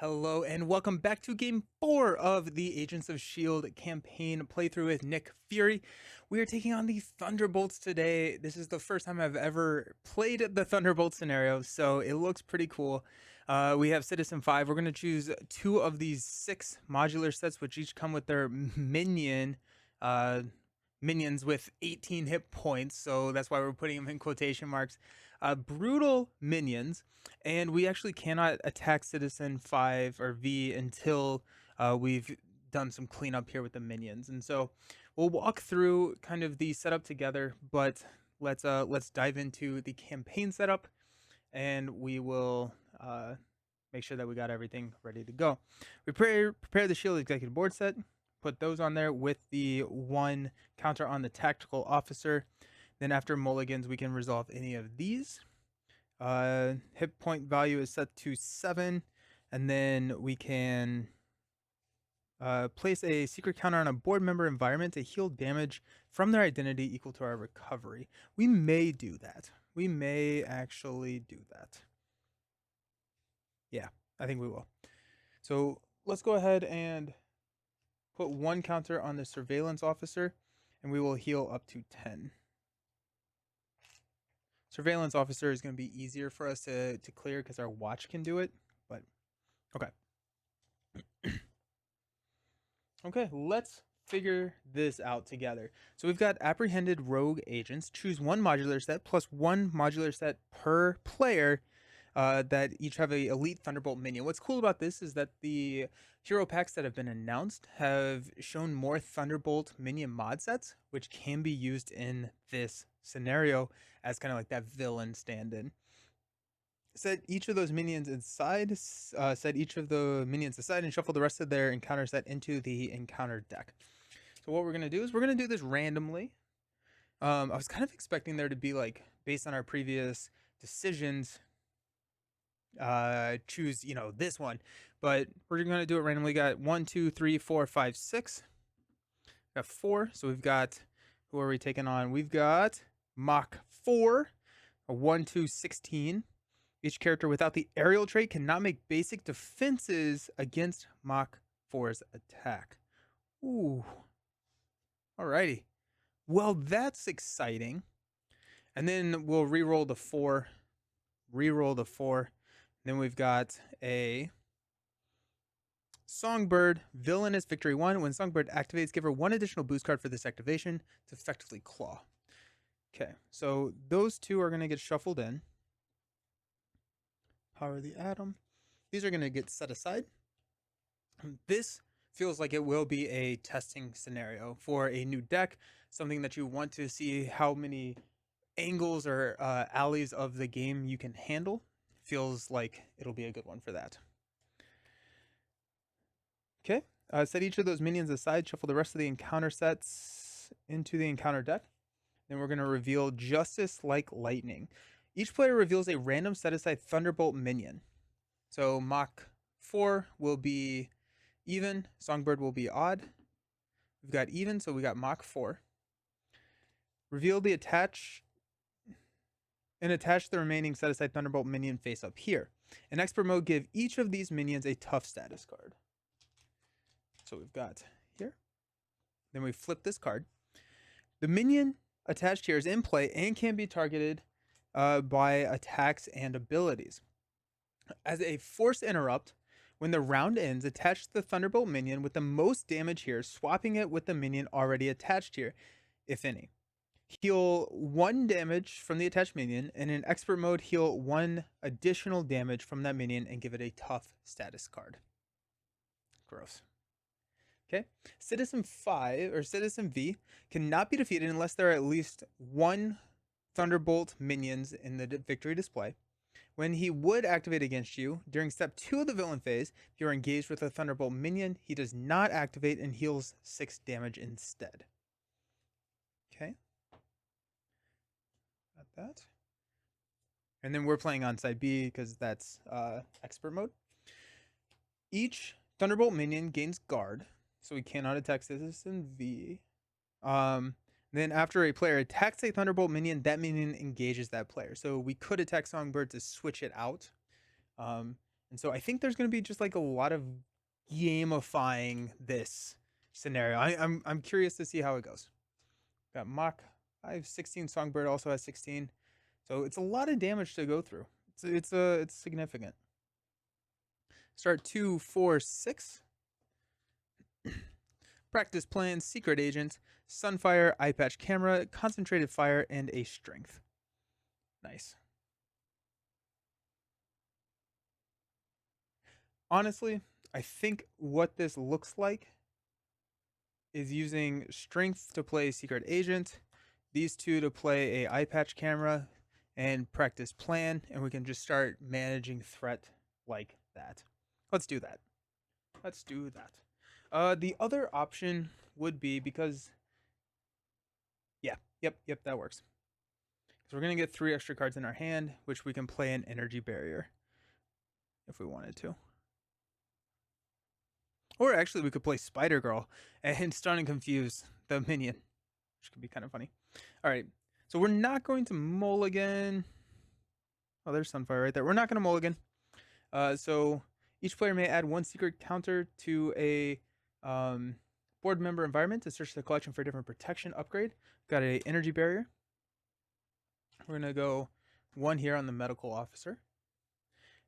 Hello and welcome back to game 4 of the Agents of S.H.I.E.L.D. campaign playthrough with Nick Fury. We are taking on the Thunderbolts today. This is the first time I've ever played the Thunderbolt scenario, so it looks pretty cool. We have Citizen 5. We're going to choose 2 of these 6 modular sets, which each come with their minions with 18 hit points, so that's why we're putting them in quotation marks. Brutal minions, and we actually cannot attack Citizen 5 or V until we've done some cleanup here with the minions. And so we'll walk through kind of the setup together, but let's dive into the campaign setup, and we will make sure that we got everything ready to go. We prepare the S.H.I.E.L.D. executive board set, put those on there with the 1 counter on the tactical officer. Then after mulligans, we can resolve any of these. Hit point value is set to 7, and then we can place a secret counter on a board member environment to heal damage from their identity equal to our recovery. We may do that. We may actually do that. Yeah, I think we will. So let's go ahead and put 1 counter on the surveillance officer, and we will heal up to 10. Surveillance officer is going to be easier for us to clear because our watch can do it, but okay. Okay, let's figure this out together. So we've got apprehended rogue agents. Choose 1 modular set plus 1 modular set per player that each have a elite Thunderbolt minion. What's cool about this is that the hero packs that have been announced have shown more Thunderbolt minion mod sets, which can be used in this scenario as kind of like that villain stand-in. Set each of those minions inside, set each of the minions aside, and shuffle the rest of their encounter set into the encounter deck. So what we're going to do is we're going to do this randomly. I was kind of expecting there to be, like, based on our previous decisions, choose, this one. But we're going to do it randomly. We got 1, 2, 3, 4, 5, 6. We got 4. So we've got, who are we taking on? We've got Mach 4, a 1, 2, 16. Each character without the aerial trait cannot make basic defenses against Mach 4's attack. Ooh. Alrighty. Well, that's exciting. And then we'll re-roll the 4. Re-roll the 4. Then we've got a Songbird, Villainous, Victory 1. When Songbird activates, give her 1 additional boost card for this activation to effectively claw. Okay, so those 2 are going to get shuffled in. Power the Atom. These are going to get set aside. This feels like it will be a testing scenario for a new deck, something that you want to see how many angles or alleys of the game you can handle. Feels like it'll be a good one for that. Okay, set each of those minions aside, shuffle the rest of the encounter sets into the encounter deck. Then we're going to reveal Justice Like Lightning. Each player reveals a random set-aside Thunderbolt minion. So Mach 4 will be even, Songbird will be odd. We've got even, so we got Mach 4. Reveal the attach the remaining set-aside Thunderbolt minion face up here. In expert mode, give each of these minions a tough status card. So we've got here. Then we flip this card. The minion attached here is in play and can be targeted by attacks and abilities. As a force interrupt, when the round ends, attach the Thunderbolt minion with the most damage here, swapping it with the minion already attached here, if any. Heal 1 damage from the attached minion, and in expert mode, heal 1 additional damage from that minion and give it a tough status card. Gross. Okay, Citizen 5 or Citizen V cannot be defeated unless there are at least 1 Thunderbolt minions in the victory display. When he would activate against you during step 2 of the villain phase, if you're engaged with a Thunderbolt minion, he does not activate and heals 6 damage instead. Okay, got that. And then we're playing on side B because that's expert mode. Each Thunderbolt minion gains guard, so we cannot attack Citizen V. Then after a player attacks a Thunderbolt minion, that minion engages that player. So we could attack Songbird to switch it out. And so I think there's going to be just like a lot of gamifying this scenario. I'm curious to see how it goes. Got Mach 516. Songbird also has 16. So it's a lot of damage to go through. It's significant. Start 2, 4, 6. Practice plan, secret agent, sunfire, eye patch camera, concentrated fire, and a strength. Nice. Honestly, I think what this looks like is using strength to play secret agent, these two to play a eye patch camera, and practice plan, and we can just start managing threat like that. Let's do that. Let's do that. The other option would be because, yeah, yep, that works. So we're gonna get 3 extra cards in our hand, which we can play an energy barrier if we wanted to. Or actually, we could play Spider Girl and stun and confuse the minion, which could be kind of funny. All right, so we're not going to mulligan. Oh, there's Sunfire right there. We're not going to mulligan. So each player may add 1 secret counter to a board member environment to search the collection for a different protection upgrade. Got a energy barrier. We're going to go 1 here on the medical officer.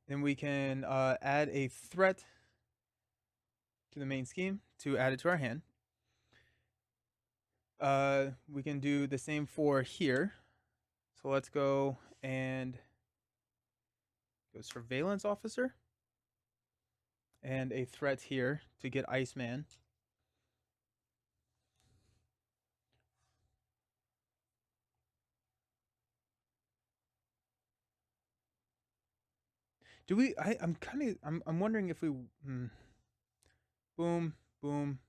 Then we can add a threat to the main scheme to add it to our hand. We can do the same for here. So let's go and go surveillance officer and a threat here to get Iceman. Do we? I'm wondering if we. Boom, boom.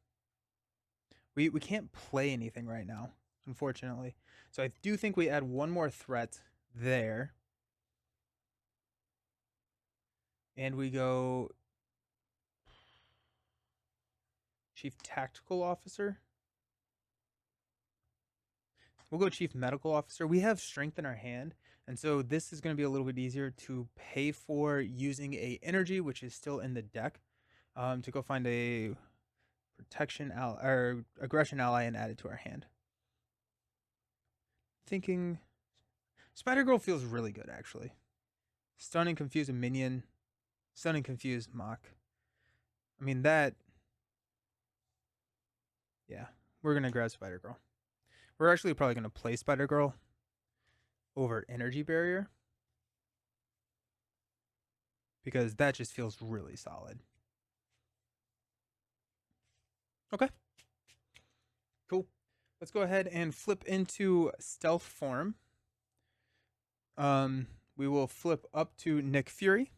We can't play anything right now, unfortunately. So I do think we add 1 more threat there. And we go Chief Tactical Officer. We'll go Chief Medical Officer. We have strength in our hand, and so this is going to be a little bit easier to pay for using a energy, which is still in the deck, to go find a protection ally or aggression ally and add it to our hand. Thinking Spider Girl feels really good, actually. Stun and confuse a minion. Stun and confuse Mach. I mean, that. Yeah, we're going to grab Spider Girl. We're actually probably going to play Spider Girl over Energy Barrier, because that just feels really solid. Okay. Cool. Let's go ahead and flip into stealth form. We will flip up to Nick Fury.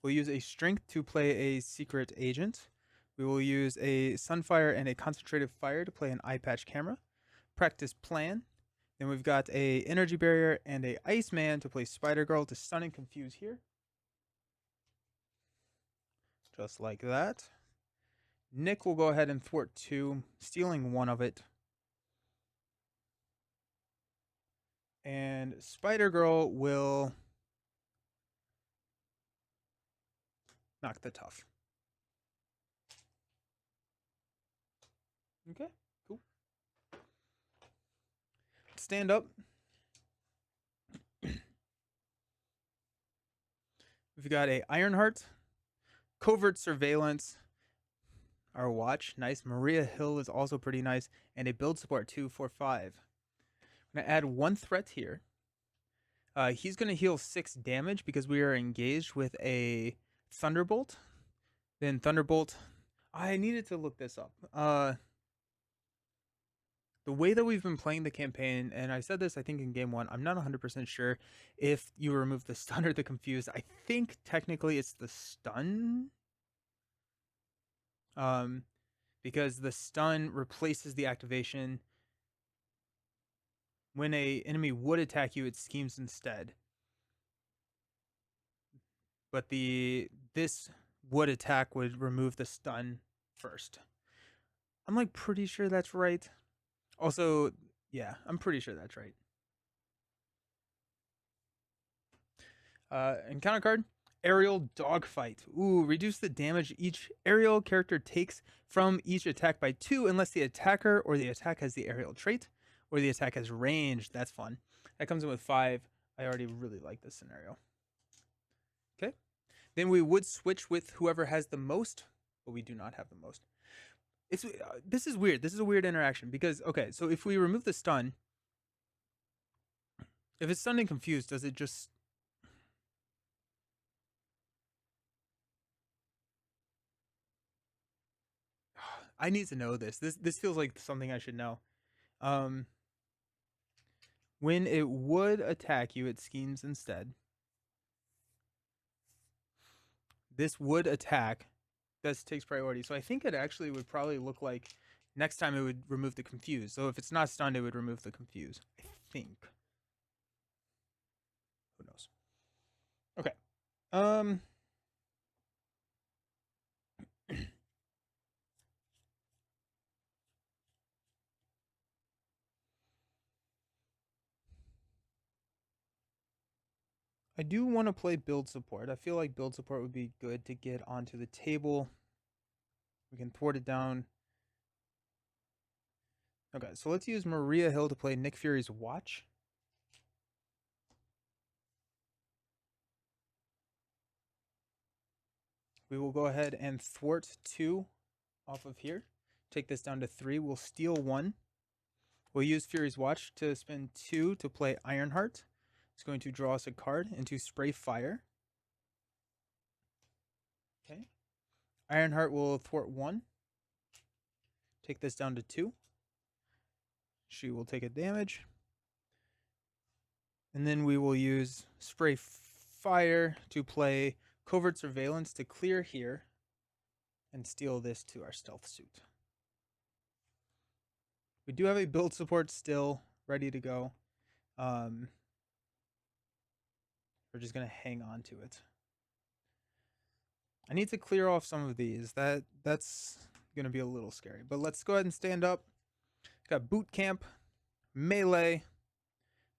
We'll use a strength to play a secret agent. We will use a Sunfire and a concentrated fire to play an eye patch camera. Practice plan. Then we've got a energy barrier and a Iceman to play Spider Girl to stun and confuse here. Just like that. Nick will go ahead and thwart 2, stealing 1 of it. And Spider Girl will knock the tough. Okay, cool. Stand up. We've got a Ironheart, covert surveillance, our watch, nice. Maria Hill is also pretty nice, and a build support 2, 4, 5. I'm gonna add 1 threat here. He's gonna heal 6 damage because we are engaged with a Thunderbolt. Then Thunderbolt. I needed to look this up. The way that we've been playing the campaign, and I said this I think in game 1, I'm not 100% sure if you remove the stun or the confuse. I think technically it's the stun. Because the stun replaces the activation. When a enemy would attack you, it schemes instead. But this would attack would remove the stun first. I'm like pretty sure that's right. Also, yeah, I'm pretty sure that's right. Encounter card. Aerial dogfight. Ooh, reduce the damage each aerial character takes from each attack by 2 unless the attacker or the attack has the aerial trait or the attack has range. That's fun. That comes in with 5. I already really like this scenario. Okay. Then we would switch with whoever has the most, but we do not have the most. This is weird. This is a weird interaction because, okay, so if we remove the stun, if it's stunned and confused, does it just... I need to know this. This feels like something I should know. When it would attack you, it schemes instead. This would attack. This takes priority. So I think it actually would probably look like next time it would remove the confuse. So if it's not stunned, it would remove the confuse. I think. Who knows? Okay. I do want to play build support. I feel like build support would be good to get onto the table. We can thwart it down. Okay, so let's use Maria Hill to play Nick Fury's Watch. We will go ahead and thwart 2 off of here. Take this down to 3. We'll steal 1. We'll use Fury's Watch to spend 2 to play Ironheart. It's going to draw us a card into Spray Fire. Okay. Ironheart will thwart 1. Take this down to 2. She will take a damage. And then we will use Spray Fire to play Covert Surveillance to clear here and steal this to our stealth suit. We do have a build support still ready to go. We're just going to hang on to it. I need to clear off some of these. That's going to be a little scary. But let's go ahead and stand up. Got Boot Camp, Melee,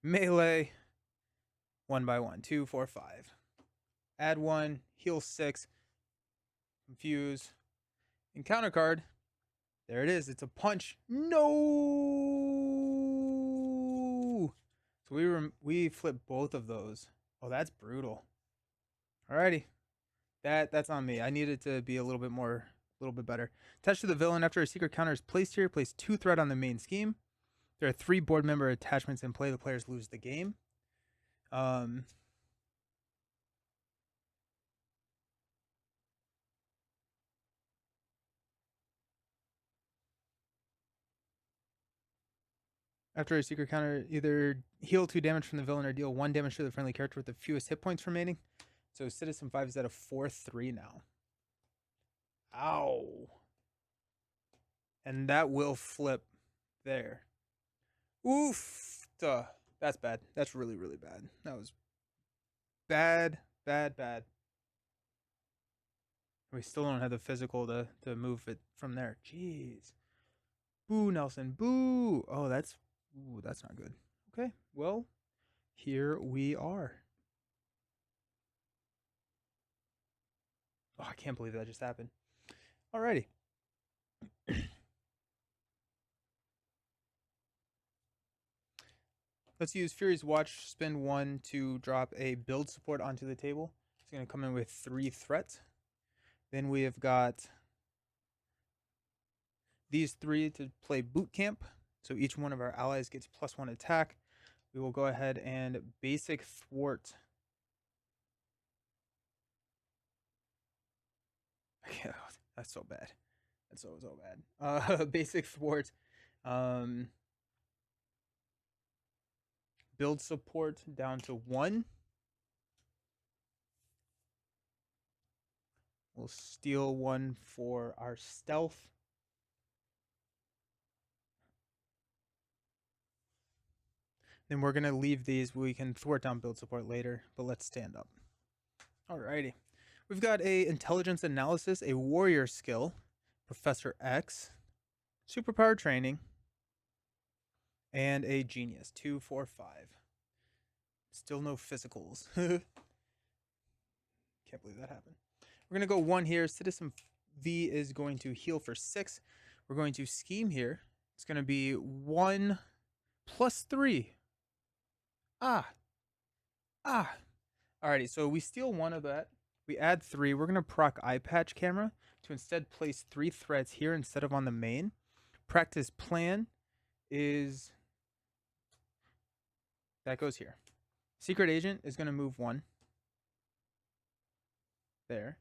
Melee, 1 by 1, 2, 4, 5. Add 1, heal 6, confuse, encounter card. There it is. It's a punch. No! So we flip both of those. Oh, that's brutal. Alrighty. That's on me. I needed to be a little bit better. Attached to the villain after a secret counter is placed here. Place 2 threat on the main scheme. There are 3 board member attachments in play. The players lose the game. After a secret counter, either heal 2 damage from the villain or deal 1 damage to the friendly character with the fewest hit points remaining. So Citizen 5 is at a 4-3 now. Ow. And that will flip there. Oof. Duh. That's bad. That's really, really bad. That was bad, bad, bad. We still don't have the physical to move it from there. Jeez. Boo, Nelson. Boo. Oh, that's not good. Okay. Well, here we are. Oh, I can't believe that just happened. Alrighty. Let's use Fury's Watch, spend 1 to drop a build support onto the table. It's going to come in with 3 threat. Then we have got these 3 to play Boot Camp. So each one of our allies gets +1 attack. We will go ahead and basic thwart. Yeah, that's so bad. That's so bad. Basic thwart. Build support down to 1. We'll steal 1 for our stealth. Then we're going to leave these. We can thwart down build support later, but let's stand up. Alrighty. We've got a intelligence analysis, a warrior skill, Professor X, superpower training, and a genius. 2, 4, 5. Still no physicals. Okay, Can't believe that happened. We're going to go 1 here. Citizen V is going to heal for 6. We're going to scheme here. It's going to be 1 plus 3. Ah. Alrighty, so we steal 1 of that. We add 3. We're going to proc eye patch camera to instead place 3 threats here instead of on the main. Practice plan is... that goes here. Secret agent is going to move 1. There.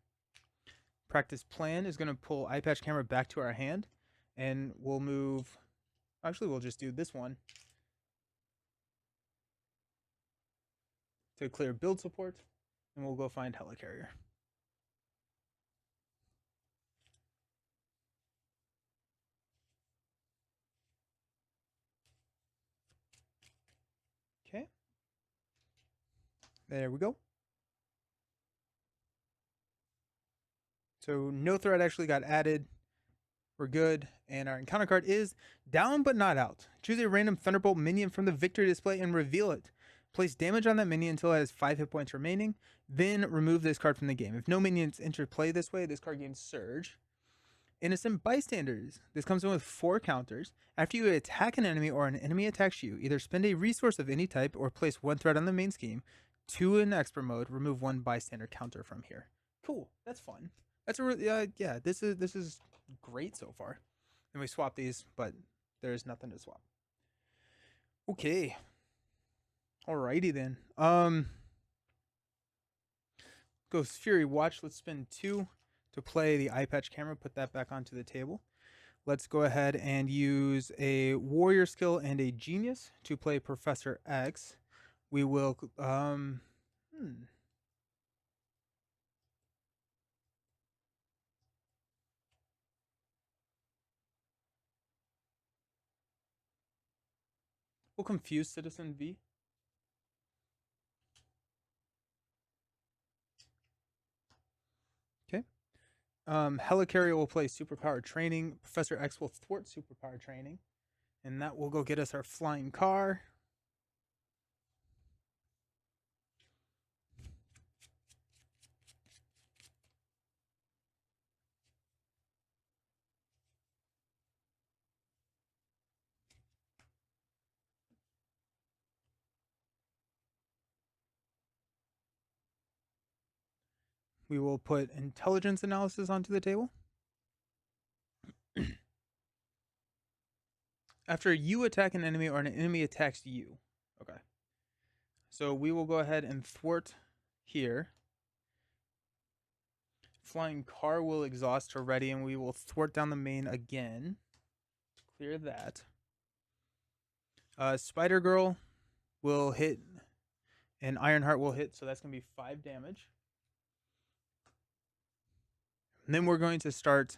Practice plan is going to pull eye patch camera back to our hand. And we'll move... actually, we'll just do this one to clear build support. And we'll go find helicarrier. Okay. There we go. So no threat actually got added. We're good. And our encounter card is down but not out. Choose a random Thunderbolt minion from the victory display and reveal it. Place damage on that minion until it has 5 hit points remaining. Then remove this card from the game. If no minions enter play this way, this card gains Surge. Innocent Bystanders. This comes in with 4 counters. After you attack an enemy or an enemy attacks you, either spend a resource of any type or place 1 threat on the main scheme. 2 in expert mode. Remove 1 bystander counter from here. Cool. That's fun. That's a really, yeah. This is great so far. And we swap these, but there's nothing to swap. Okay. Alrighty then. Ghost Fury Watch. Let's spend 2 to play the eye patch camera. Put that back onto the table. Let's go ahead and use a warrior skill and a genius to play Professor X. We will we'll confuse Citizen V. Okay. Helicarrier will play Superpower Training. Professor X will thwart Superpower Training. And that will go get us our flying car. We will put intelligence analysis onto the table. After you attack an enemy or an enemy attacks you. Okay. So we will go ahead and thwart here. Flying car will exhaust already, and we will thwart down the main again to clear that. Spider Girl will hit, and Ironheart will hit, so that's going to be 5 damage. And then we're going to start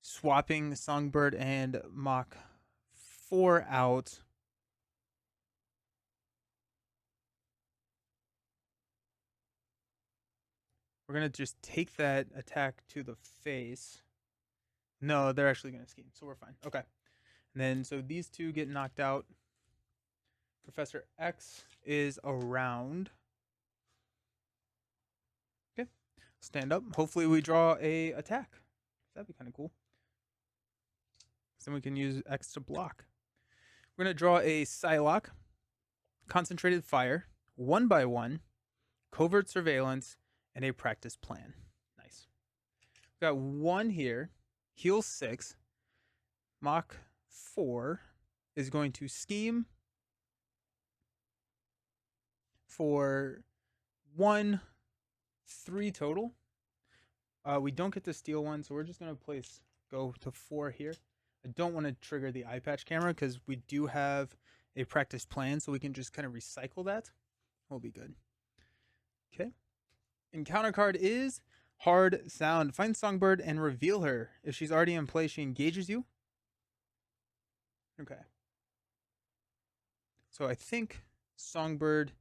swapping Songbird and Mach 4 out. We're going to just take that attack to the face. No, they're actually going to scheme, so we're fine. Okay. And then, so these 2 get knocked out. Professor X is around. Okay. Stand up. Hopefully we draw a attack. That'd be kind of cool. Then we can use X to block. We're going to draw a Psylocke, Concentrated Fire, 1 by 1, Covert Surveillance, and a Practice Plan. Nice. We've got 1 here. Heal 6. Mach 4 is going to scheme for 1, 3 total. We don't get to steal 1, so we're just going to go to 4 here. I don't want to trigger the eye patch camera because we do have a practice plan, so we can just kind of recycle that. We'll be good. Okay. Encounter card is Hard Sound. Find Songbird and reveal her. If she's already in play, she engages you. Okay. So I think Songbird,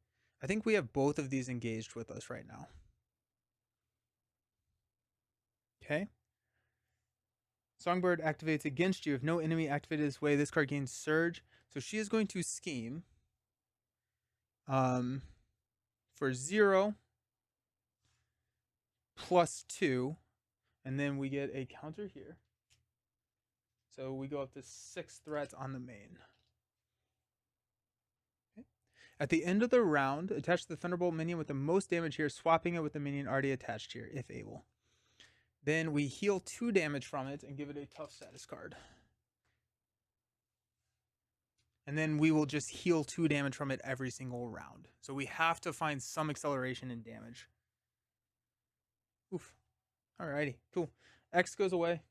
I think we have both of these engaged with us right now. Okay. Songbird activates against you. If no enemy activated this way, this card gains Surge. So she is going to scheme for 0. +2, and then we get a counter here. So we go up to 6 threats on the main. Okay. At the end of the round, attach the Thunderbolt minion with the most damage here, swapping it with the minion already attached here, if able. Then we heal 2 damage from it and give it a tough status card. And then we will just heal 2 damage from it every single round. So we have to find some acceleration in damage. Oof. Alrighty, cool. X goes away.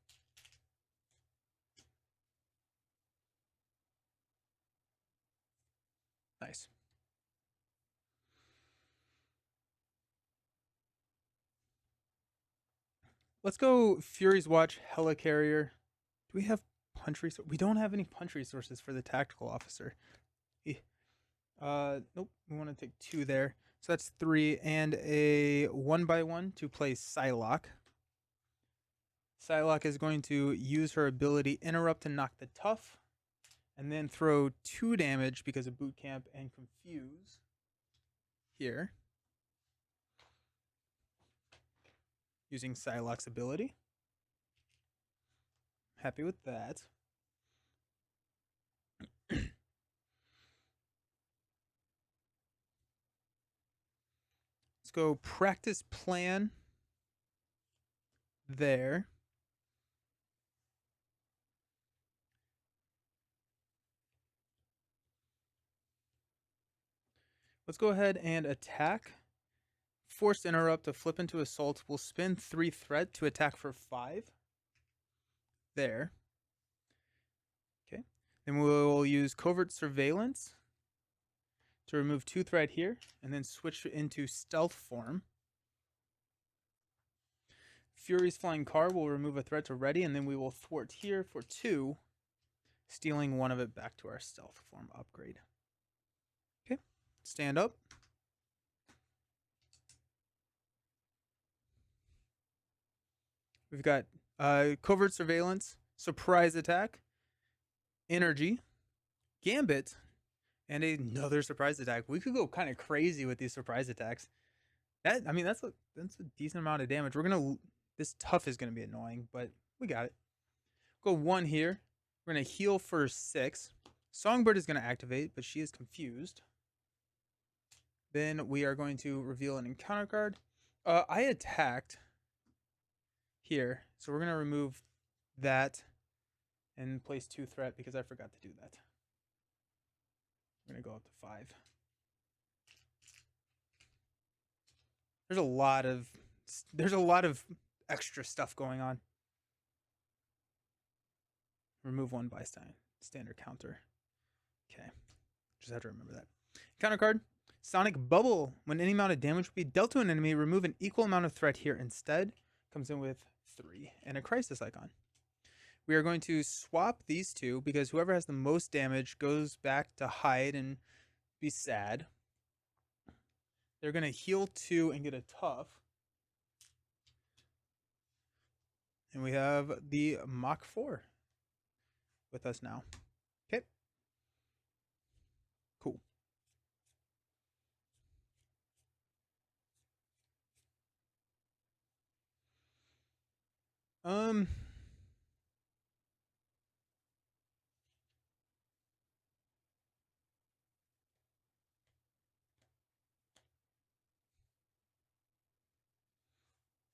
Nice. Let's go Fury's Watch, Helicarrier. Do we have punch resources? We don't have any punch resources for the tactical officer. Nope. We want to take 2 there. So that's 3 and a 1/1 to play Psylocke. Psylocke is going to use her ability Interrupt to knock the tough, and then throw 2 damage because of Boot Camp and Confuse here, using Psylocke's ability. Happy with that. Let's go Practice Plan there. Let's go ahead and attack. Forced Interrupt to flip into Assault. We'll spend 3 threat to attack for 5. There. Okay. Then we'll use Covert Surveillance to remove 2 threat here, and then switch into Stealth form. Fury's Flying Car will remove a threat to ready, and then we will thwart here for 2, stealing 1 of it back to our Stealth form upgrade. Okay, stand up. We've got Covert Surveillance, Surprise Attack, Energy, Gambit, and another Surprise Attack. We could go kind of crazy with these Surprise Attacks. That's a decent amount of damage. This tough is gonna be annoying, but we got it. Go 1 here. We're gonna heal for 6. Songbird is gonna activate, but she is confused. Then we are going to reveal an encounter card. I attacked here, so we're gonna remove that and place 2 threat because I forgot to do that. We're gonna go up to 5. There's a lot of extra stuff going on. Remove 1 bystander counter. Okay, just have to remember that. Counter card, Sonic Bubble. When any amount of damage will be dealt to an enemy, remove an equal amount of threat here instead. Comes in with 3 and a crisis icon. We are going to swap these 2 because whoever has the most damage goes back to hide and be sad. They're going to heal 2 and get a tough. And we have the Mach 4 with us now. Okay. Cool.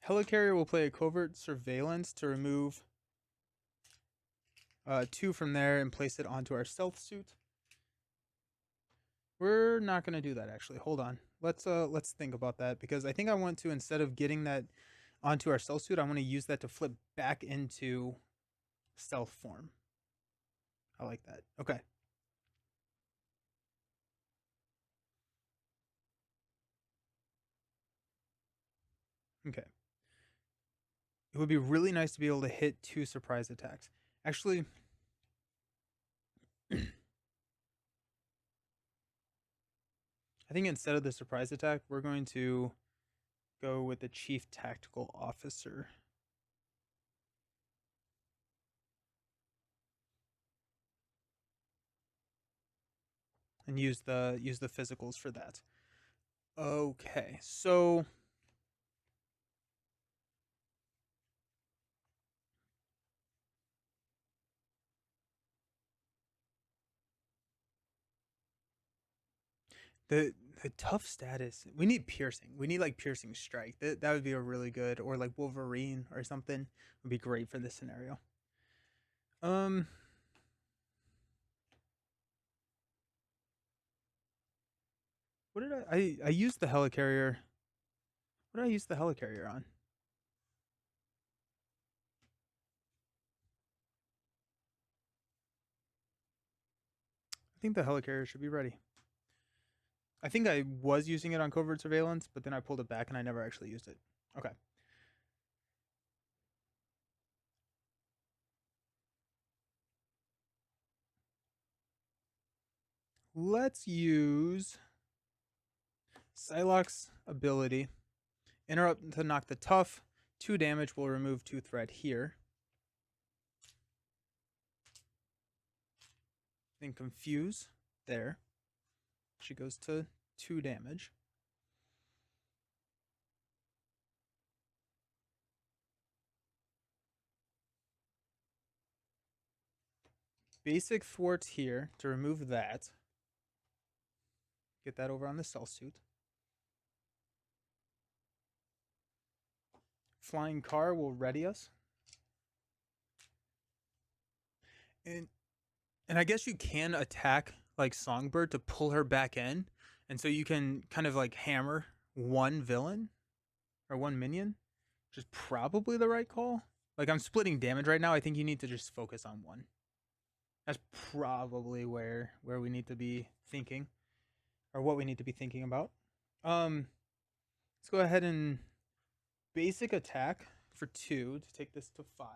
Helicarrier will play a Covert Surveillance to remove 2 from there and place it onto our Stealth suit. We're not going to do that, actually. Hold on. Let's think about that, because I think I want to, instead of getting that onto our Stealth suit, I want to use that to flip back into Stealth form. I like that. Okay. Okay. It would be really nice to be able to hit 2 surprise attacks. Actually, I think instead of the surprise attack, we're going to go with the Chief Tactical Officer. And use the physicals for that. Okay, so The the tough status. We need piercing. We need like piercing strike. That would be a really good, or like Wolverine or something would be great for this scenario. Um what did I used the helicarrier. What did I use the helicarrier on? I think the helicarrier should be ready. I think I was using it on covert surveillance, but then I pulled it back and I never actually used it. Okay. Let's use Psylocke's ability. Interrupt to knock the tough. 2 damage will remove 2 threat here. Then confuse there. She goes to 2 damage. Basic thwarts here to remove that. Get that over on the cell suit. Flying car will ready us. And I guess you can attack like Songbird to pull her back in. And so you can kind of like hammer one villain or one minion, which is probably the right call. Like I'm splitting damage right now. I think you need to just focus on one. That's probably where we need to be thinking, or what we need to be thinking about. Let's go ahead and basic attack for 2 to take this to 5.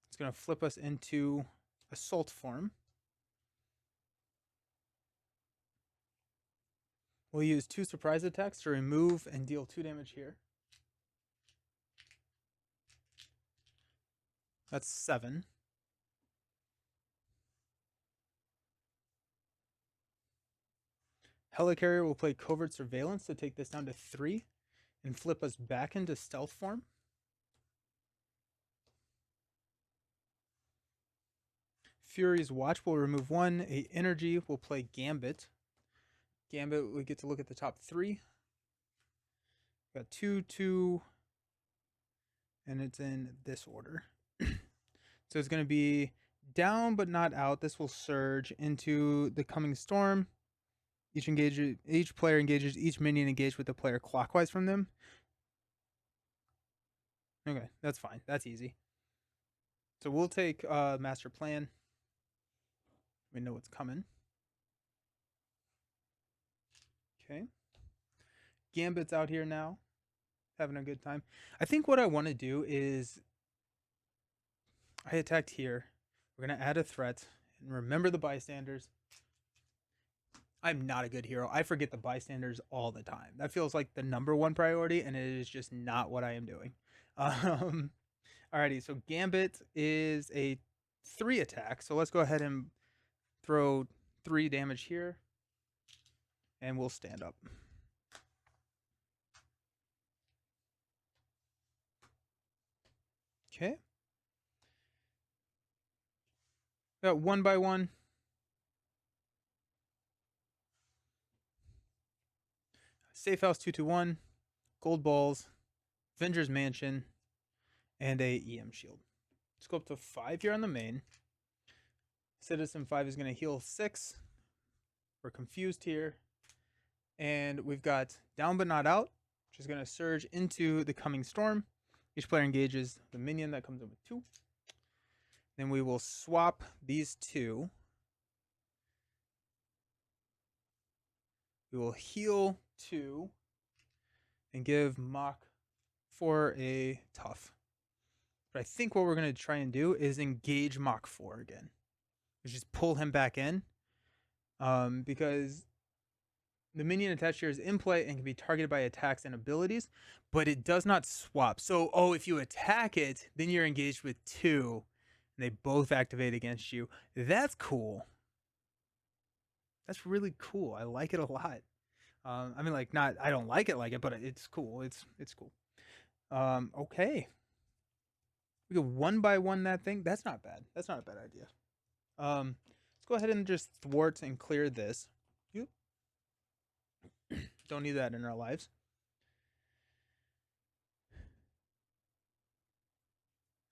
It's going to flip us into assault form. We'll use 2 surprise attacks to remove and deal 2 damage here. That's 7. Helicarrier will play covert surveillance to take this down to 3 and flip us back into stealth form. Fury's Watch will remove 1. A energy will play Gambit. Gambit, we get to look at the top 3. Got 2, 2, and it's in this order. So it's going to be down but not out. This will surge into the coming storm. Each player engages each minion engaged with the player clockwise from them. Okay, that's fine. That's easy. So we'll take master plan. We know what's coming. Okay. Gambit's out here now, having a good time. I think what I want to do is I attacked here. We're going to add a threat and remember the bystanders. I'm not a good hero. I forget the bystanders all the time. That feels like the #1 priority, and it is just not what I am doing. Alrighty, so Gambit is a 3 attack. So let's go ahead and throw 3 damage here, and we'll stand up. Okay. Got 1 by 1. Safe House 221, Gold Balls, Avengers Mansion, and a EM Shield. Let's go up to 5 here on the main. Citizen 5 is going to heal 6. We're confused here. And we've got Down But Not Out, which is going to surge into the coming storm. Each player engages the minion that comes in with 2. Then we will swap these 2. We will heal 2 and give Mach for a tough. But I think what we're going to try and do is engage Mach 4 again. Just pull him back in. Because the minion attached here is in play and can be targeted by attacks and abilities, but it does not swap. So, if you attack it, then you're engaged with 2, and they both activate against you. That's cool. That's really cool. I like it a lot. I mean, like, not, I don't like it, but it's cool. It's cool. Okay. We go 1 by 1 that thing. That's not bad. That's not a bad idea. Let's go ahead and just thwart and clear this. Don't need that in our lives.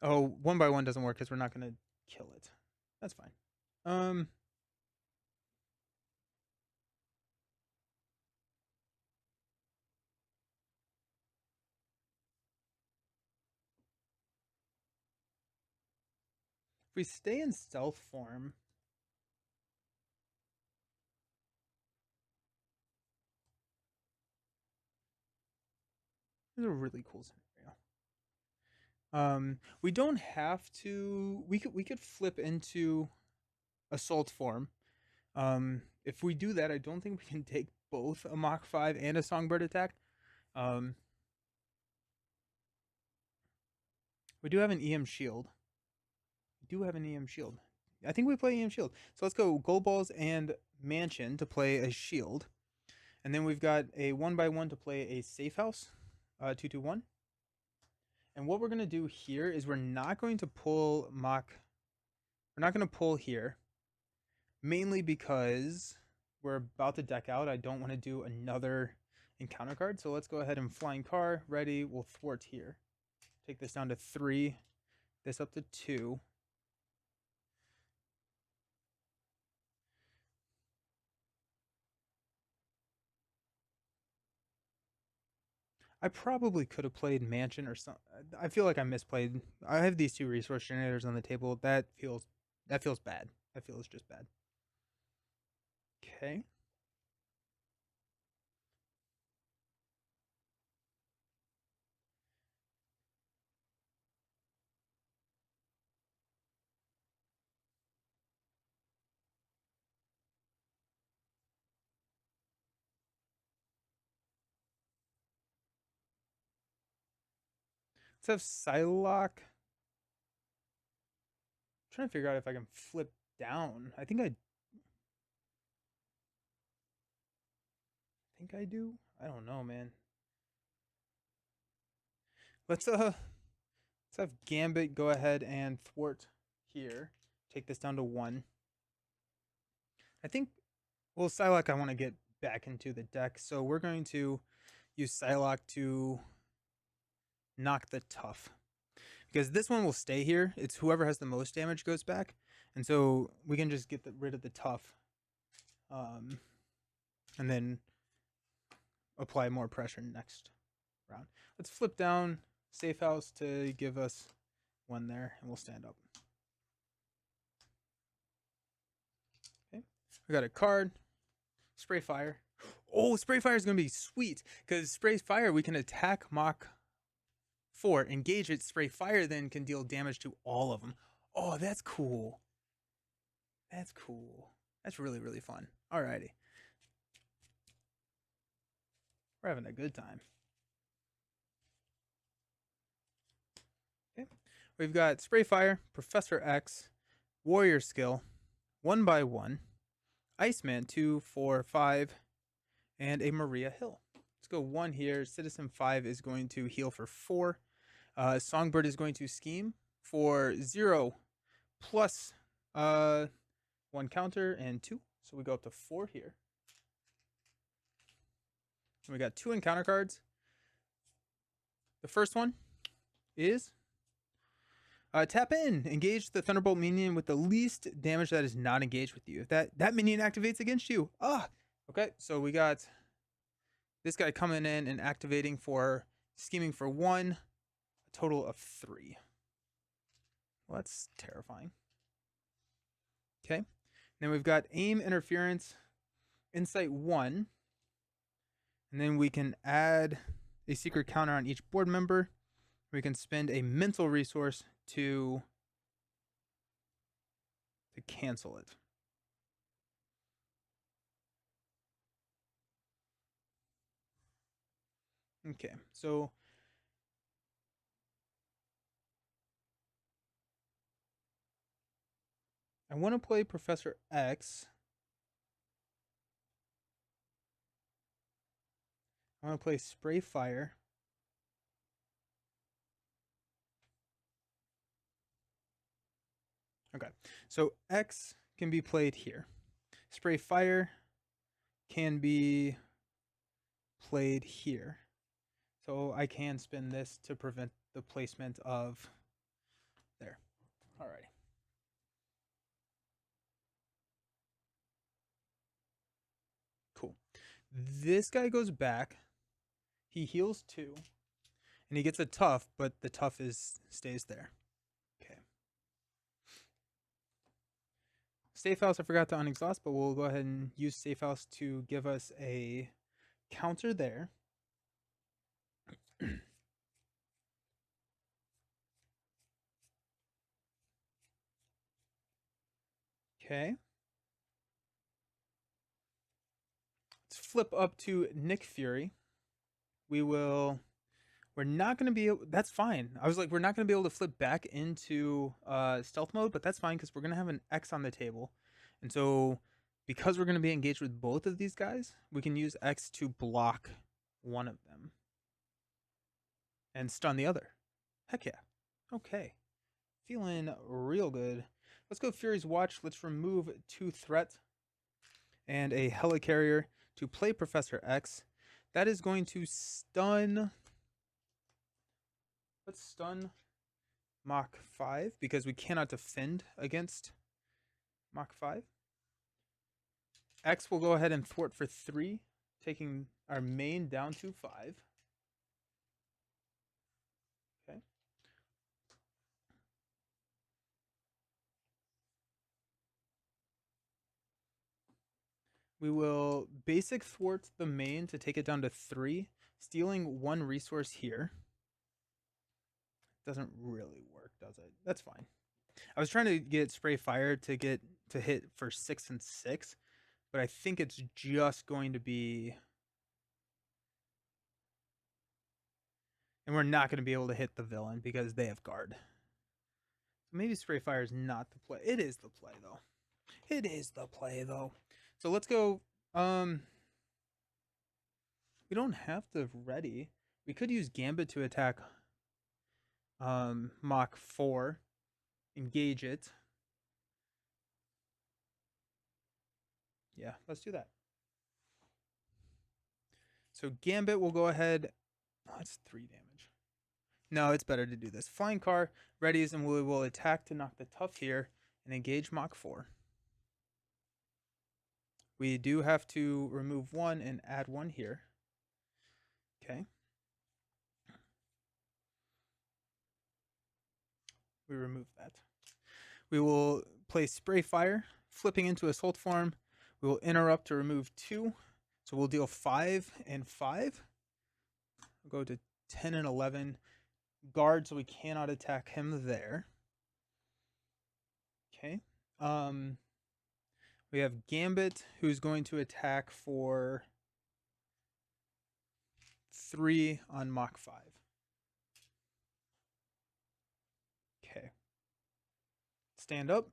Oh, 1x1 doesn't work because we're not going to kill it. That's fine. If we stay in stealth form, this is a really cool scenario. We don't have to. We could flip into assault form. If we do that, I don't think we can take both a Mach 5 and a songbird attack. We do have an EM shield. I think we play EM shield. So let's go gold balls and mansion to play a shield. And then we've got a 1x1 to play a safe house, 2-2-1. And what we're going to do here is we're not going to pull Mach. We're not going to pull here, mainly because we're about to deck out. I don't want to do another encounter card. So let's go ahead and flying car, ready. We'll thwart here. Take this down to 3, this up to 2. I probably could have played Mansion or something. I feel like I misplayed. I have these 2 resource generators on the table. That feels bad. That feels just bad. Okay. Let's have Psylocke. I'm trying to figure out if I can flip down. I think I do. I don't know, man. Let's have Gambit go ahead and thwart here. Take this down to 1. I think, well, Psylocke I want to get back into the deck, so we're going to use Psylocke to knock the tough. Because this one will stay here. It's whoever has the most damage goes back. And so we can just get rid of the tough. And then apply more pressure next round. Let's flip down safe house to give us 1 there, and we'll stand up. Okay, we got a card, spray fire. Oh, spray fire is gonna be sweet because spray fire we can attack Mach 4, engage it, spray fire, then can deal damage to all of them. Oh, that's cool. That's cool. That's really, really fun. Alrighty. We're having a good time. Okay. We've got Spray Fire, Professor X, Warrior Skill, 1x1, Iceman, 2, 4, 5, and a Maria Hill. Let's go 1 here. Citizen 5 is going to heal for 4. Songbird is going to scheme for 0 plus 1 counter and 2. So we go up to 4 here. And we got 2 encounter cards. The first one is tap in. Engage the Thunderbolt minion with the least damage that is not engaged with you. If that minion activates against you. Okay, so we got this guy coming in and activating for scheming for 1, a total of 3. Well, that's terrifying. Okay, then we've got aim interference, insight 1, and then we can add a secret counter on each board member. We can spend a mental resource to cancel it. Okay, so I want to play Professor X. I want to play Spray Fire. Okay, so X can be played here. Spray Fire can be played here. So I can spin this to prevent the placement of there. Alrighty. Cool. This guy goes back. He heals 2. And he gets a tough, but the tough stays there. Okay. Safe House, I forgot to unexhaust, but we'll go ahead and use Safe House to give us a counter there. Okay. Let's flip up to Nick Fury. We're not going to be able, that's fine. I was like, we're not going to be able to flip back into stealth mode, but that's fine because we're going to have an X on the table. And so because we're going to be engaged with both of these guys, we can use X to block one of them and stun the other. Heck yeah. Okay. Feeling real good. Let's go Fury's Watch. Let's remove 2 threat and a helicarrier to play Professor X. That is going to stun. Let's stun Mach 5 because we cannot defend against Mach 5. X will go ahead and thwart for 3, taking our main down to 5. Okay. We will basic thwart the main to take it down to 3, stealing 1 resource here. Doesn't really work, does it? That's fine. I was trying to get Spray Fire to hit for 6 and 6, but I think it's just going to be, and we're not going to be able to hit the villain because they have guard. So maybe Spray Fire is not the play. It is the play though. It is the play though. So let's go. We don't have to ready. We could use Gambit to attack Mach 4. Engage it. Yeah, let's do that. So Gambit will go ahead. Oh, that's 3 damage. No, it's better to do this. Flying Car readies and we will attack to knock the tough here and engage Mach 4. We do have to remove 1 and add 1 here. Okay. We remove that. We will place Spray Fire, flipping into Assault Form. We will interrupt to remove 2. So we'll deal 5 and 5. We'll go to 10 and 11. Guard, so we cannot attack him there. Okay. We have Gambit, who's going to attack for 3 on Mach 5. Okay. Stand up.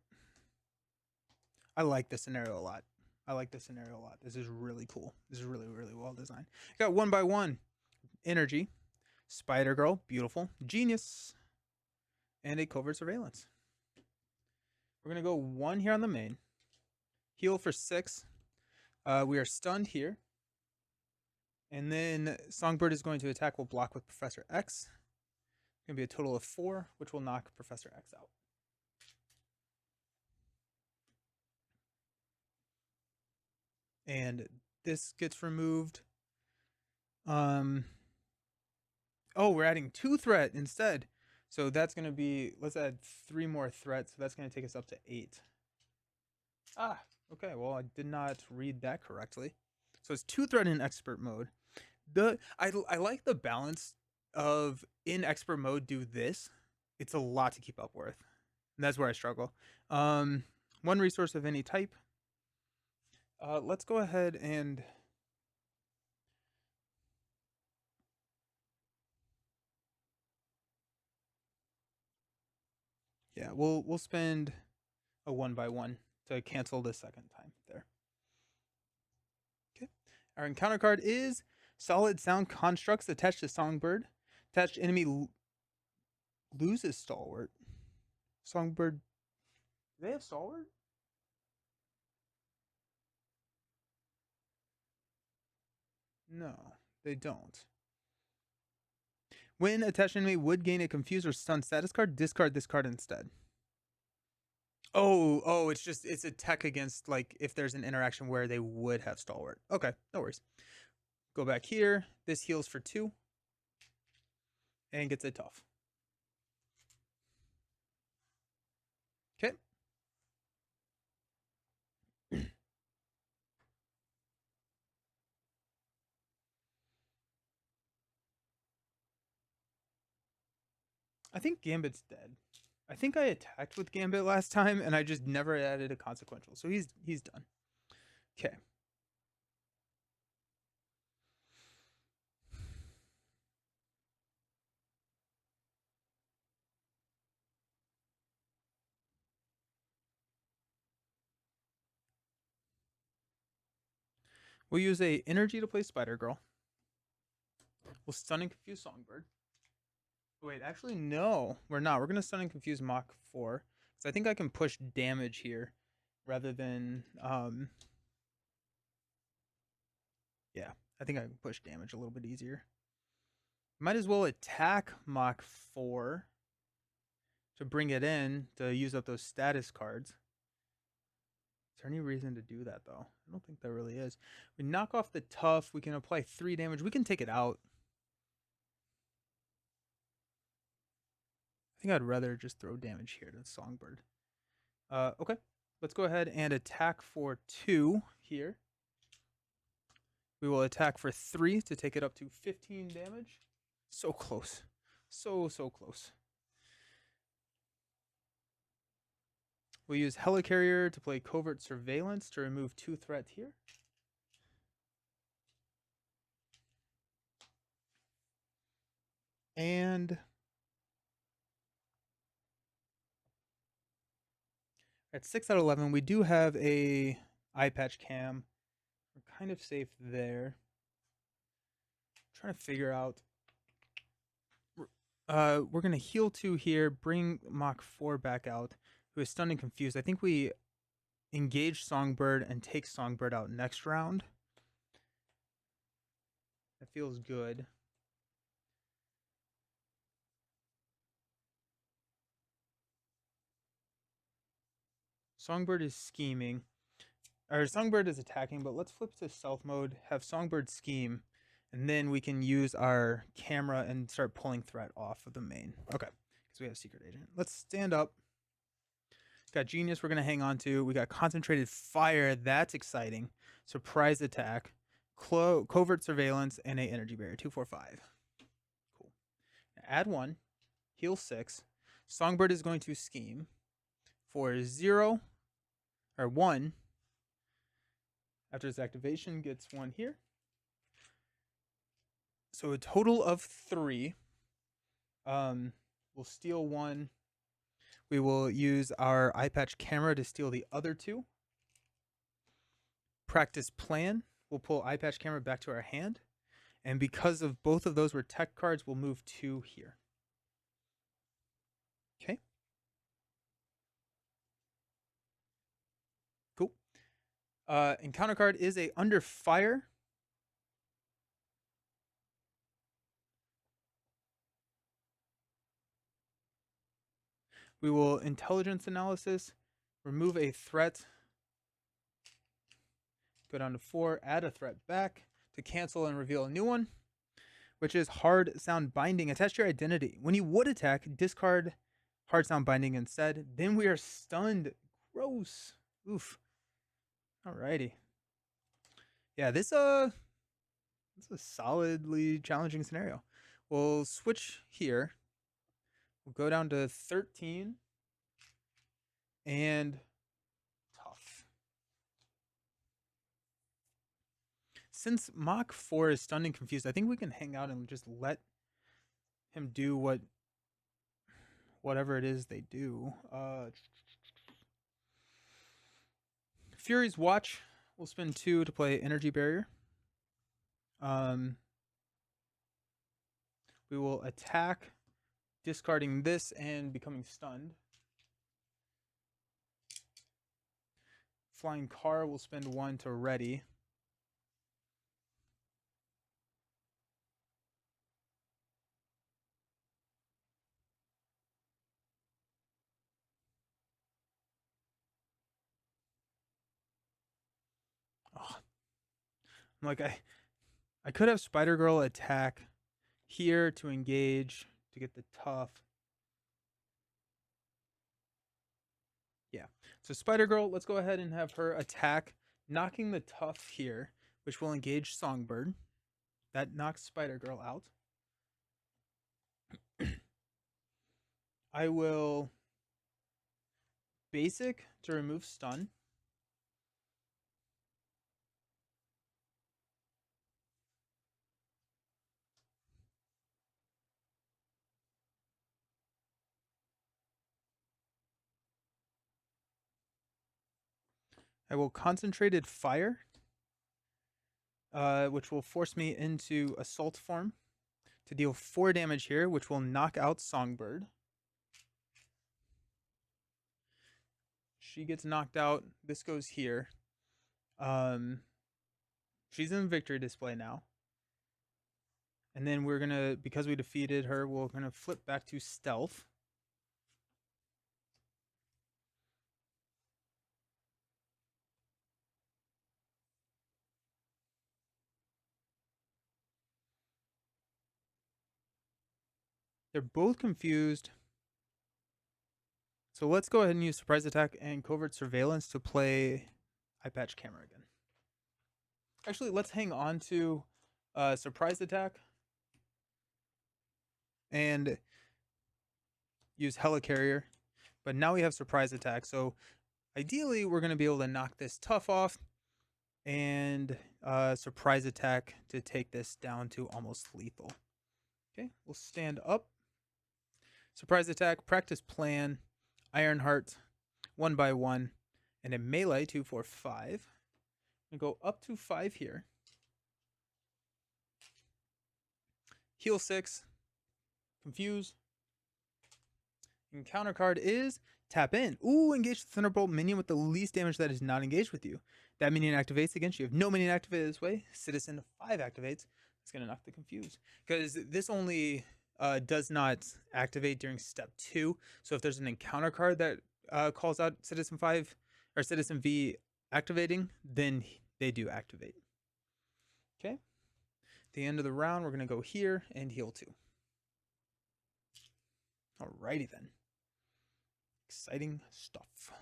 I like this scenario a lot. This is really cool. This is really, really well designed. Got 1 by 1 energy. Spider Girl, beautiful. Genius. And a covert surveillance. We're going to go 1 here on the main. Heal for 6. We are stunned here. And then Songbird is going to attack. We'll block with Professor X. It's going to be a total of 4, which will knock Professor X out. And this gets removed. Oh, we're adding 2 threat instead. So that's going to be, let's add 3 more threats. So that's going to take us up to 8. Ah, okay. Well, I did not read that correctly. So it's 2 threat in expert mode. I like the balance of in expert mode do this. It's a lot to keep up with. And that's where I struggle. 1 resource of any type. Let's go ahead and yeah, we'll spend a 1 by 1 to cancel the second time there. Okay. Our encounter card is Solid Sound Constructs attached to Songbird. Attached enemy loses Stalwart. Songbird. Do they have Stalwart? No, they don't. When attached enemy would gain a confused or stunned status card, discard this card instead. Oh, it's a tech against, like, if there's an interaction where they would have stalwart. Okay, no worries. Go back here. This heals for 2 and gets a tough. Okay. I think Gambit's dead. I think I attacked with Gambit last time, and I just never added a consequential. So he's done. Okay. We'll use a energy to play Spider Girl. We'll stun and confuse Songbird. Wait, actually, no, we're not. We're gonna stun and confuse Mach 4 because I think I can push damage here rather than yeah. I think I can push damage a little bit easier. Might as well attack Mach 4 to bring it in to use up those status cards. Is there any reason to do that, though? I don't think there really is. We knock off the tough. We can apply 3 damage. We can take it out. I think I'd rather just throw damage here to Songbird. Okay. Let's go ahead and attack for 2 here. We will attack for 3 to take it up to 15 damage. So close. So close. We'll use Helicarrier to play Covert Surveillance to remove 2 threat here. And at 6 out of 11, we do have a eye patch cam. We're kind of safe there. I'm trying to figure out. We're going to heal 2 here, bring Mach 4 back out, who is stunned and confused. I think we engage Songbird and take Songbird out next round. That feels good. Songbird is scheming. Or Songbird is attacking, but let's flip to stealth mode, have Songbird scheme, and then we can use our camera and start pulling threat off of the main. Okay, because we have secret agent. Let's stand up. Got genius we're going to hang on to. We got concentrated fire. That's exciting. Surprise attack. Covert surveillance and a energy barrier. 2, 4, 5. Cool. Add 1. Heal 6. Songbird is going to scheme for 0 or 1. After its activation, gets 1 here. So a total of 3. We'll steal 1. We will use our eye patch camera to steal the other 2. Practice plan. We'll pull eye patch camera back to our hand. And because of both of those were tech cards, we'll move 2 here. Okay. Cool. Encounter card is a under fire. We will intelligence analysis, remove a threat, go down to 4, add a threat back to cancel and reveal a new one, which is hard sound binding. Attach your identity. When you would attack, discard hard sound binding instead. Then we are stunned. Gross. Oof. Alrighty. Yeah, this is a solidly challenging scenario. We'll switch here. We'll go down to 13 and tough. Since Mach 4 is stunned and confused, I think we can hang out and just let him do whatever it is they do. Fury's Watch. We'll spend 2 to play Energy Barrier. We will attack, discarding this and becoming stunned. Flying Car will spend 1 to ready. I'm like, I could have Spider Girl attack here to engage to get the tough. Yeah. So Spider Girl, let's go ahead and have her attack, knocking the tough here, which will engage Songbird. That knocks Spider Girl out. I will basic to remove stun. I will concentrated fire, which will force me into assault form to deal 4 damage here, which will knock out Songbird. She gets knocked out. This goes here. She's in victory display now. And then we're gonna, because we defeated her, we're gonna flip back to stealth. They're both confused. So let's go ahead and use surprise attack and covert surveillance to play eye patch camera again. Actually, let's hang on to surprise attack and use helicarrier. But now we have surprise attack. So ideally, we're going to be able to knock this tough off and surprise attack to take this down to almost lethal. Okay, we'll stand up. Surprise attack, practice plan, Ironheart, 1 by 1, and a melee 2, 4, 5. And go up to 5 here. Heal 6. Confuse. Encounter card is tap in. Ooh, engage the Thunderbolt minion with the least damage that is not engaged with you. That minion activates against you. If no minion activated this way, Citizen 5 activates. It's going to knock the confuse. Because this only does not activate during step 2. So if there's an encounter card that calls out Citizen 5 or Citizen V activating, then they do activate. Okay. At the end of the round, we're going to go here and heal 2. Alrighty then. Exciting stuff.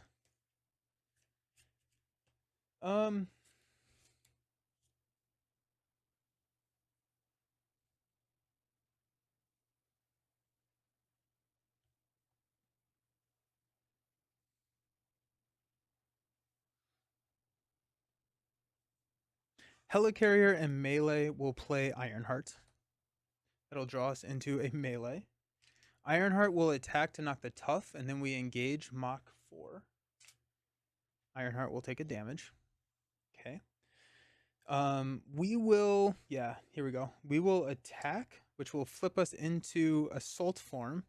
Helicarrier and melee will play Ironheart. That'll draw us into a melee. Ironheart will attack to knock the tough, and then we engage Mach 4. Ironheart will take a damage. Okay. We will, yeah, here we go. We will attack, which will flip us into assault form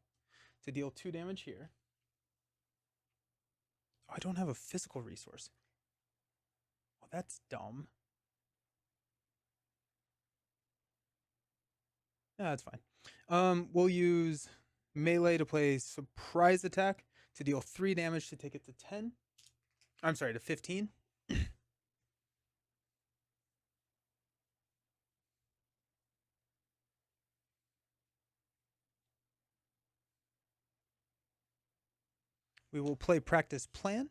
to deal 2 damage here. Oh, I don't have a physical resource. Oh, that's dumb. Yeah, that's fine. We'll use melee to play surprise attack to deal 3 damage to take it to 10. I'm sorry, to 15. We will play practice plan.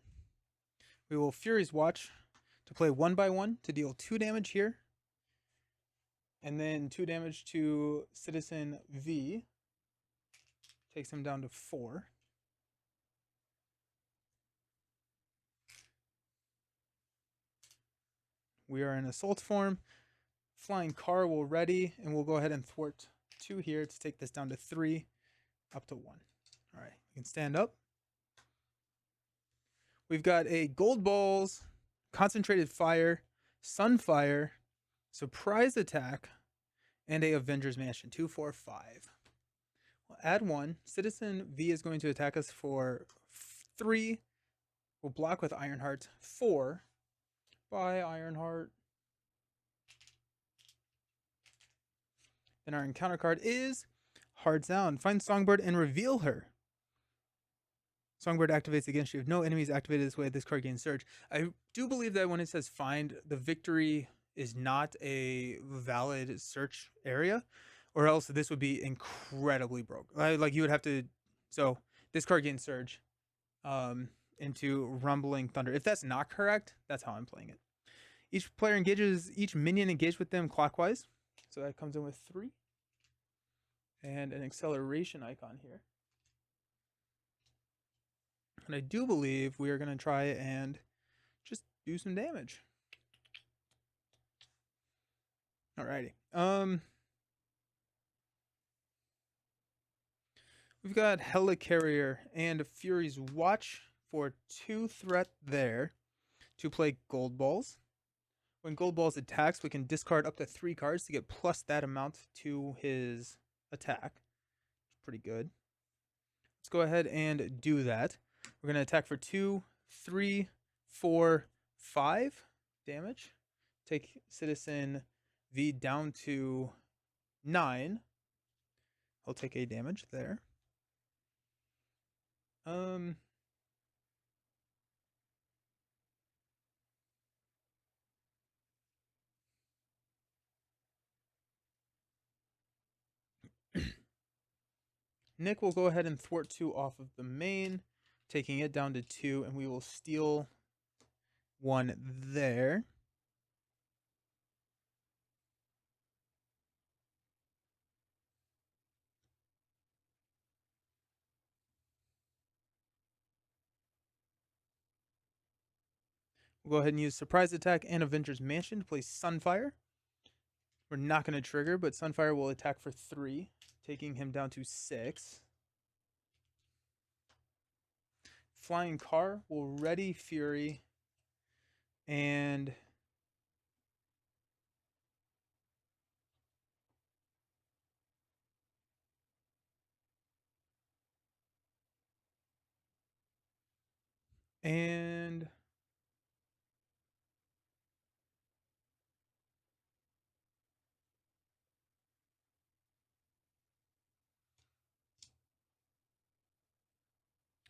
We will Fury's Watch to play 1 by 1 to deal 2 damage here. And then 2 damage to Citizen V. Takes him down to 4. We are in assault form. Flying car will ready, and we'll go ahead and thwart 2 here to take this down to 3, up to 1. All right, we can stand up. We've got a Gold Balls, Concentrated Fire, Sunfire, Surprise Attack, and a Avengers Mansion. 2, 4, 5. We'll add 1. Citizen V is going to attack us for 3. We'll block with Ironheart. 4. Bye, Ironheart. Then our encounter card is Hard Sound. Find Songbird and reveal her. Songbird activates against you. If no enemies activated this way, this card gains surge. I do believe that when it says find, the victory is not a valid search area, or else this would be incredibly broke. Like you would have to. So this card gains Surge into Rumbling Thunder. If that's not correct, that's how I'm playing it. Each player engages each minion engaged with them clockwise. So that comes in with 3. And an acceleration icon here. And I do believe we are going to try and just do some damage. Alrighty. We've got Helicarrier and Fury's Watch for 2 threat there to play Gold Balls. When Gold Balls attacks, we can discard up to 3 cards to get plus that amount to his attack. Pretty good. Let's go ahead and do that. We're going to attack for 2, 3, 4, 5 damage. Take Citizen V down to 9. I'll take a damage there. Nick will go ahead and thwart 2 off of the main, taking it down to 2, and we will steal 1 there. We'll go ahead and use Surprise Attack and Avenger's Mansion to play Sunfire. We're not going to trigger, but Sunfire will attack for 3, taking him down to 6. Flying Car will ready Fury and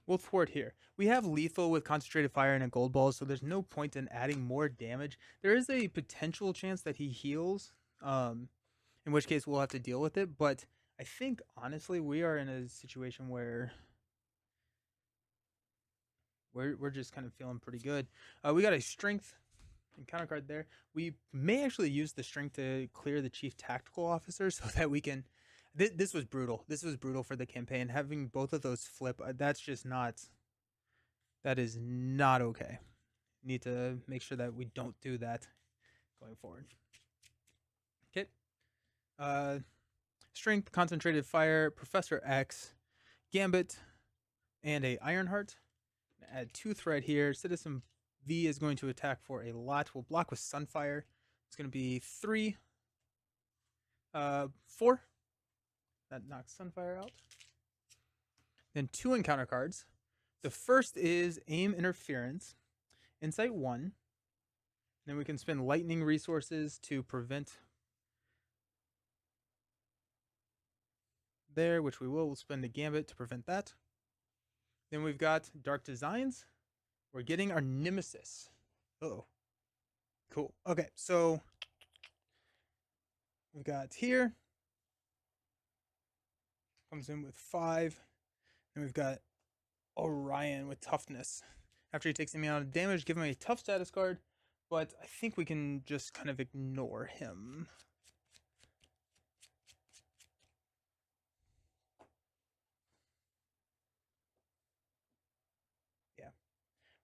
we'll thwart here. We have lethal with concentrated fire and a gold ball, so there's no point in adding more damage. There is a potential chance that he heals, in which case we'll have to deal with it. But I think, honestly, we are in a situation where we're just kind of feeling pretty good. We got a strength encounter card there. We may actually use the strength to clear the chief tactical officer so that we can. This was brutal. This was brutal for the campaign. Having both of those flip, that's just not. That is not okay. Need to make sure that we don't do that going forward. Okay. Strength, concentrated fire, Professor X, Gambit, and a Ironheart. Add 2 threat here. Citizen V is going to attack for a lot. We'll block with Sunfire. It's going to be 3, 4. That knocks Sunfire out. Then 2 encounter cards. The first is Aim Interference, Insight 1. Then we can spend Lightning resources to prevent there, which we will. We'll spend a Gambit to prevent that. Then we've got Dark Designs. We're getting our Nemesis. Oh, cool. Okay, so we've got here. Comes in with 5. And we've got Orion with Toughness. After he takes the amount of damage, give him a tough status card. But I think we can just kind of ignore him. Yeah,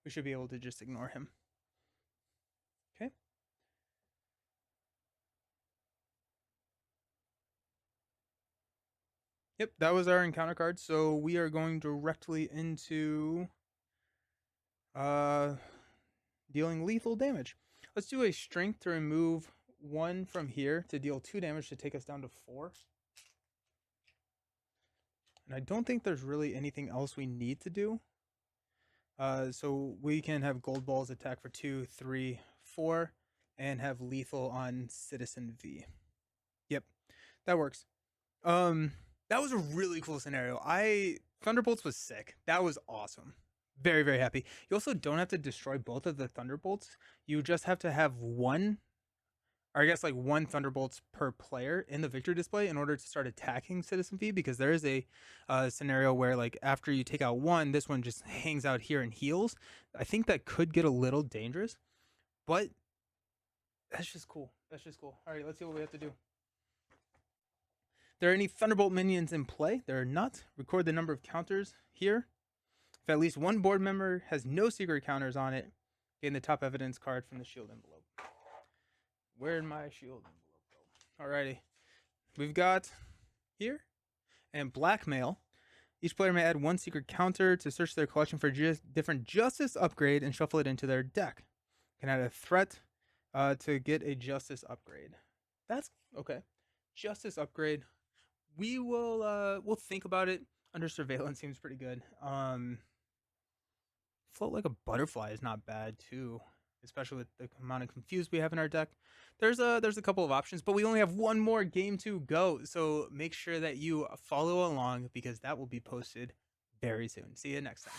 we should be able to just ignore him. Okay. Yep, that was our encounter card. So we are going directly into dealing lethal damage. Let's do a strength to remove 1 from here to deal 2 damage to take us down to 4. And I don't think there's really anything else we need to do. So we can have gold balls attack for 2, 3, 4, and have lethal on Citizen V. Yep, that works. That was a really cool scenario. Thunderbolts was sick. That was awesome. Very, very happy. You also don't have to destroy both of the Thunderbolts. You just have to have one or I guess like 1 Thunderbolts per player in the victory display in order to start attacking Citizen V, because there is a scenario where like after you take out 1, this one just hangs out here and heals. I think that could get a little dangerous, but that's just cool. That's just cool. All right, let's see what we have to do. There are any Thunderbolt minions in play? There are not. Record the number of counters here. If at least 1 board member has no secret counters on it, gain the top evidence card from the S.H.I.E.L.D envelope. Where'd my S.H.I.E.L.D envelope go? Alrighty. We've got here and blackmail. Each player may add 1 secret counter to search their collection for different justice upgrade and shuffle it into their deck. Can add a threat to get a justice upgrade. That's okay. Justice upgrade. We'll think about it. Under surveillance seems pretty good. Float like a butterfly is not bad too, especially with the amount of confused we have in our deck. There's a couple of options, but we only have 1 more game to go, so make sure that you follow along because that will be posted very soon. See you next time.